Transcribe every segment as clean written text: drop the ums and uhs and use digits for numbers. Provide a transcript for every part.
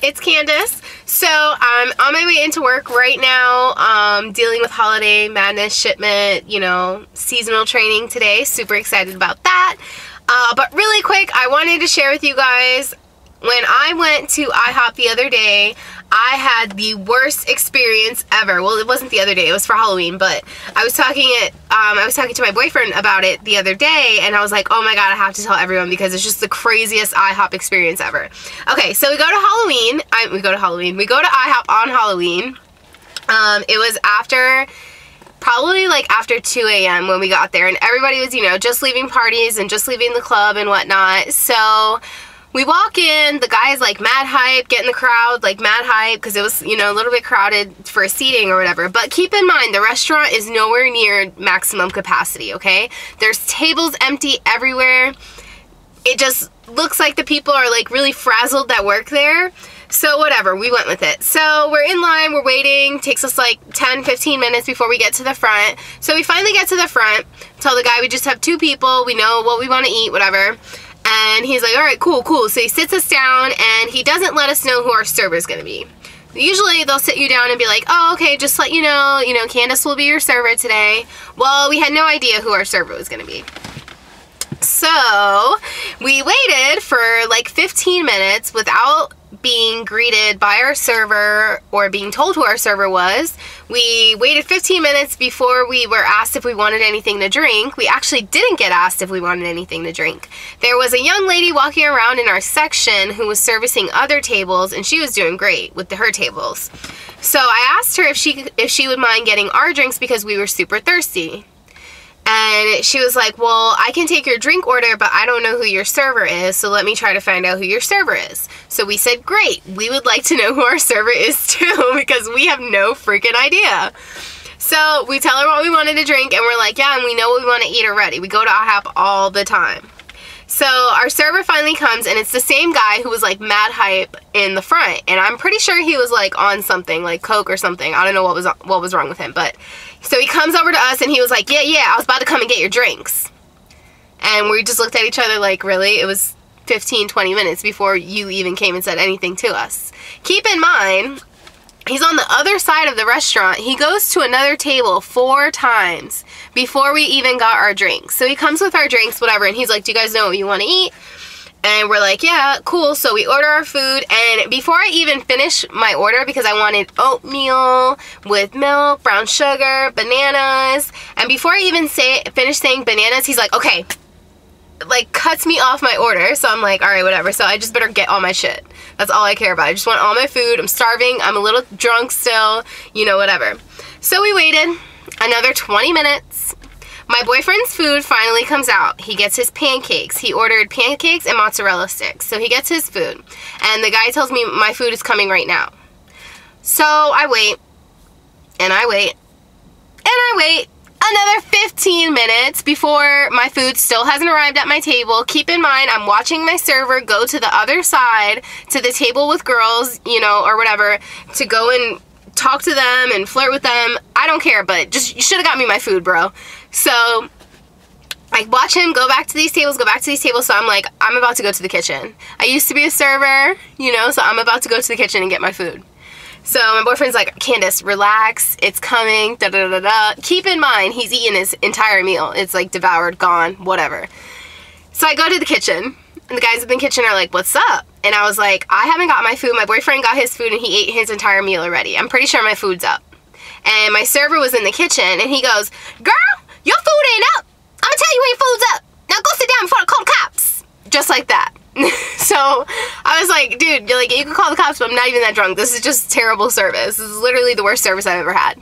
it's Candace. So I'm on my way into work right now, dealing with holiday madness, shipment, you know, seasonal training today. Super excited about that. But really quick, I wanted to share with you guys, when I went to IHOP the other day, I had the worst experience ever. Well, it wasn't the other day, it was for Halloween, but I was talking to my boyfriend about it the other day, and I was like, oh my god, I have to tell everyone because it's just the craziest IHOP experience ever. Okay, so we go to IHOP on Halloween. It was probably like after 2 a.m. when we got there, and everybody was, you know, just leaving parties and just leaving the club and whatnot. So we walk in, the guy's like mad hype, getting the crowd like mad hype because it was, you know, a little bit crowded for seating or whatever. But keep in mind, the restaurant is nowhere near maximum capacity, okay? There's tables empty everywhere. It just looks like the people are like really frazzled that work there. So whatever, we went with it. So we're in line, we're waiting, takes us like 10-15 minutes before we get to the front. So we finally get to the front, tell the guy we just have 2 people, we know what we want to eat, whatever. And he's like, alright, cool. So he sits us down and he doesn't let us know who our server is going to be. Usually they'll sit you down and be like, oh, okay, just let you know, Candace will be your server today. Well, we had no idea who our server was going to be. So we waited for like 15 minutes without being greeted by our server or being told who our server was. We waited 15 minutes before we were asked if we wanted anything to drink. We actually didn't get asked if we wanted anything to drink. There was a young lady walking around in our section who was servicing other tables, and she was doing great with her tables. So I asked her if she would mind getting our drinks because we were super thirsty. And she was like, well, I can take your drink order, but I don't know who your server is, so let me try to find out who your server is. So we said, great, we would like to know who our server is too, because we have no freaking idea. So we tell her what we wanted to drink, and we're like, yeah, and we know what we want to eat already. We go to IHOP all the time. So our server finally comes, and it's the same guy who was like mad hype in the front, and I'm pretty sure he was like on something, like Coke or something. I don't know what was wrong with him, but so he comes over to us and he was like, yeah, I was about to come and get your drinks. And we just looked at each other like, really? It was 15-20 minutes before you even came and said anything to us. Keep in mind, he's on the other side of the restaurant. He goes to another table 4 times before we even got our drinks. So he comes with our drinks, whatever, and he's like, do you guys know what you want to eat? And we're like, yeah, cool. So we order our food, and before I even finish my order, because I wanted oatmeal with milk, brown sugar, bananas, and before I even finish saying bananas, he's like, okay, like cuts me off my order. So I'm like, all right, whatever. So I just better get all my shit. That's all I care about. I just want all my food. I'm starving. I'm a little drunk still, whatever. So we waited another 20 minutes. My boyfriend's food finally comes out. He gets his pancakes. He ordered pancakes and mozzarella sticks. So he gets his food. And the guy tells me my food is coming right now. So I wait. And I wait. And I wait. Another 15 minutes before my food still hasn't arrived at my table. Keep in mind, I'm watching my server go to the other side, to the table with girls, or whatever, to go and talk to them and flirt with them. I don't care, but just, you should have got me my food, bro. So I watch him go back to these tables, so I'm like, I'm about to go to the kitchen. I used to be a server, so I'm about to go to the kitchen and get my food. So my boyfriend's like, Candace, relax, it's coming, da-da-da-da. Keep in mind, he's eaten his entire meal. It's like devoured, gone, whatever. So I go to the kitchen, and the guys in the kitchen are like, what's up? And I was like, I haven't got my food. My boyfriend got his food, and he ate his entire meal already. I'm pretty sure my food's up. And my server was in the kitchen, and he goes, girl, your food ain't up. I'm gonna tell you when your food's up. Now go sit down before I call the cops. Just like that. So I was like, dude, you're like, you can call the cops, but I'm not even that drunk. This is just terrible service. This is literally the worst service I've ever had.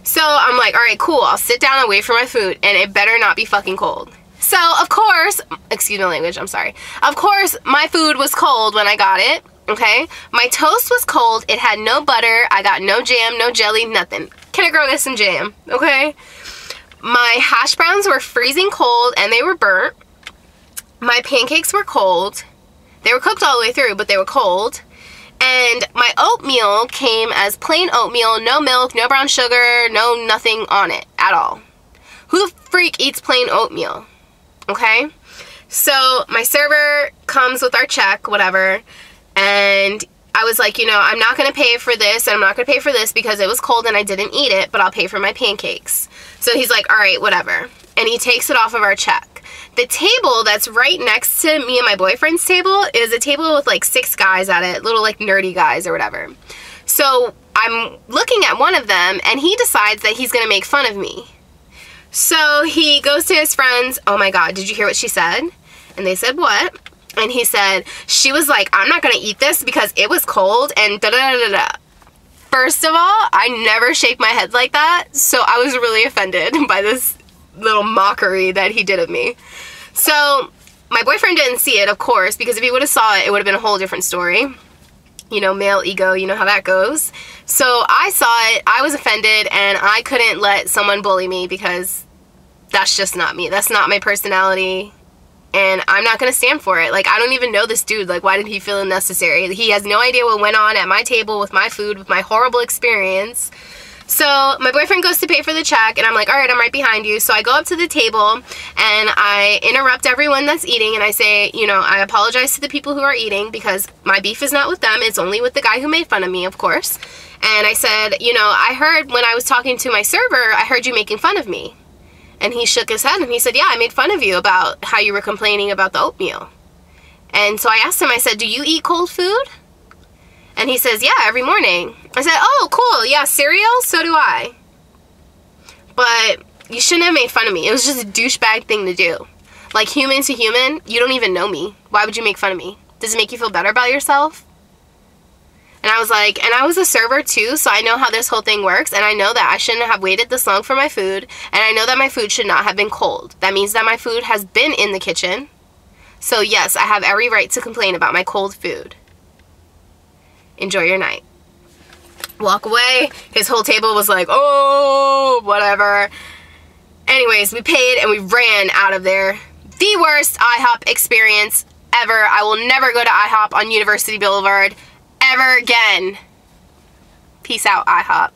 So I'm like, all right, cool. I'll sit down and wait for my food, and it better not be fucking cold. So of course, excuse my language, I'm sorry. Of course, my food was cold when I got it. Okay, my toast was cold. It had no butter. I got no jam, no jelly, nothing. Can a girl get some jam? Okay. My hash browns were freezing cold and they were burnt. My pancakes were cold. They were cooked all the way through, but they were cold. And my oatmeal came as plain oatmeal, no milk, no brown sugar, no nothing on it at all. Who the freak eats plain oatmeal? Okay? So my server comes with our check, whatever, and I was like, you know, I'm not going to pay for this and I'm not going to pay for this because it was cold and I didn't eat it, but I'll pay for my pancakes. So he's like, all right, whatever. And he takes it off of our check. The table that's right next to me and my boyfriend's table is a table with like 6 guys at it, little like nerdy guys or whatever. So I'm looking at one of them and he decides that he's going to make fun of me. So he goes to his friends, oh my God, did you hear what she said? And they said, what? And he said, she was like, I'm not going to eat this because it was cold and da-da-da-da-da. First of all, I never shake my head like that, so I was really offended by this little mockery that he did of me. So my boyfriend didn't see it, of course, because if he would have saw it, it would have been a whole different story. You know, male ego, you know how that goes. So I saw it, I was offended, and I couldn't let someone bully me because that's just not me. That's not my personality. And I'm not going to stand for it. Like, I don't even know this dude. Like, why did he feel unnecessary? He has no idea what went on at my table with my food, with my horrible experience. So my boyfriend goes to pay for the check, and I'm like, all right, I'm right behind you. So I go up to the table, and I interrupt everyone that's eating, and I say, you know, I apologize to the people who are eating because my beef is not with them. It's only with the guy who made fun of me, of course. And I said, you know, I heard when I was talking to my server, I heard you making fun of me. And he shook his head and he said, yeah, I made fun of you about how you were complaining about the oatmeal. And so I asked him, I said, do you eat cold food? And he says, yeah, every morning. I said, oh, cool, yeah, cereal? So do I. But you shouldn't have made fun of me. It was just a douchebag thing to do. Like, human to human, you don't even know me. Why would you make fun of me? Does it make you feel better about yourself? And I was like, and I was a server too, so I know how this whole thing works, and I know that I shouldn't have waited this long for my food, and I know that my food should not have been cold. That means that my food has been in the kitchen. So yes, I have every right to complain about my cold food. Enjoy your night. Walk away. His whole table was like, oh, whatever. Anyways, we paid and we ran out of there. The worst IHOP experience ever. I will never go to IHOP on University Boulevard ever again. Peace out, IHOP.